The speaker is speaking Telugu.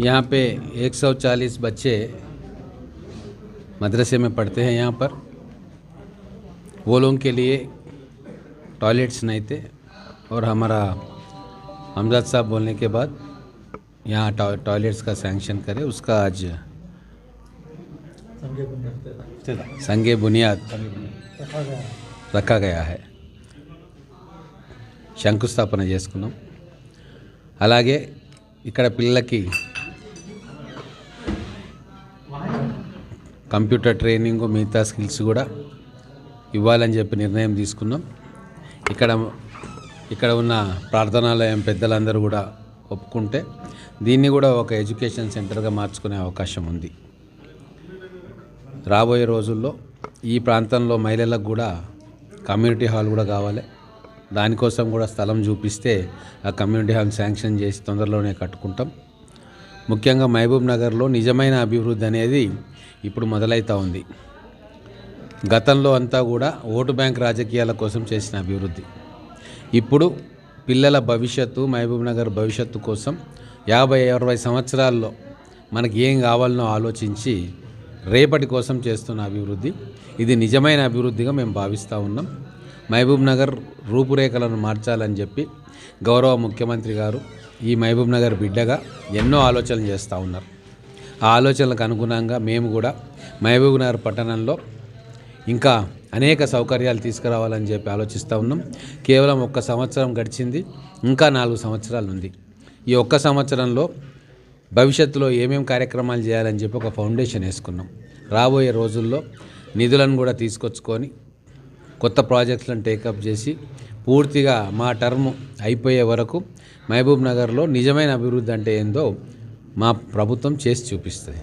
यहाँ पे 140 बच्चे मदरसे में पढ़ते हैं। यहाँ पर वो लोगों के लिए टॉयलेट्स नहीं थे और हमारा हमजाद साहब बोलने के बाद यहाँ टॉयलेट्स का सैंक्शन करे, उसका आज संगे बुनियाद रखा गया है। శంకుస్థాపన చేసుకున్నాం। అలాగే ఇక్కడ పిల్లలకి కంప్యూటర్ ట్రైనింగ్ మిగతా స్కిల్స్ కూడా ఇవ్వాలని చెప్పి నిర్ణయం తీసుకున్నాం। ఇక్కడ ఉన్న ప్రార్థనాలయం పెద్దలందరూ కూడా ఒప్పుకుంటే దీన్ని కూడా ఒక ఎడ్యుకేషన్ సెంటర్గా మార్చుకునే అవకాశం ఉంది। రాబోయే రోజుల్లో ఈ ప్రాంతంలో మహిళలకు కూడా కమ్యూనిటీ హాల్ కూడా కావాలి। దానికోసం కూడా స్థలం చూపిస్తే ఆ కమ్యూనిటీ హాల్ శాంక్షన్ చేసి తొందరలోనే కట్టుకుంటాం। ముఖ్యంగా మహబూబ్ నగర్లో నిజమైన అభివృద్ధి అనేది ఇప్పుడు మొదలైతా ఉంది। గతంలో అంతా కూడా ఓటు బ్యాంక్ రాజకీయాల కోసం చేసిన అభివృద్ధి ఇప్పుడు పిల్లల భవిష్యత్తు, మహబూబ్ నగర్ భవిష్యత్తు కోసం 50-60 సంవత్సరాల్లో మనకి ఏం కావాలనో ఆలోచించి రేపటి కోసం చేస్తున్న అభివృద్ధి ఇది నిజమైన అభివృద్ధిగా మేము భావిస్తూ ఉన్నాం। మహబూబ్ నగర్ రూపురేఖలను మార్చాలని చెప్పి గౌరవ ముఖ్యమంత్రి గారు ఈ మహబూబ్ నగర్ బిడ్డగా ఎన్నో ఆలోచనలు చేస్తూ ఉన్నారు। ఆ ఆలోచనలకు అనుగుణంగా మేము కూడా మహబూబ్ నగర్ పట్టణంలో ఇంకా అనేక సౌకర్యాలు తీసుకురావాలని చెప్పి ఆలోచిస్తూ ఉన్నాం। కేవలం 1 సంవత్సరం గడిచింది, ఇంకా 4 సంవత్సరాలు ఉంది। ఈ 1 సంవత్సరంలో భవిష్యత్తులో ఏమేం కార్యక్రమాలు చేయాలని చెప్పి ఒక ఫౌండేషన్ వేసుకున్నాం। రాబోయే రోజుల్లో నిధులను కూడా తీసుకొచ్చుకొని కొత్త ప్రాజెక్టులను టేకప్ చేసి పూర్తిగా మా టర్మ్ అయిపోయే వరకు మహబూబ్ నగర్లో నిజమైన అభివృద్ధి అంటే ఏందో మా ప్రభుత్వం చేసి చూపిస్తుంది।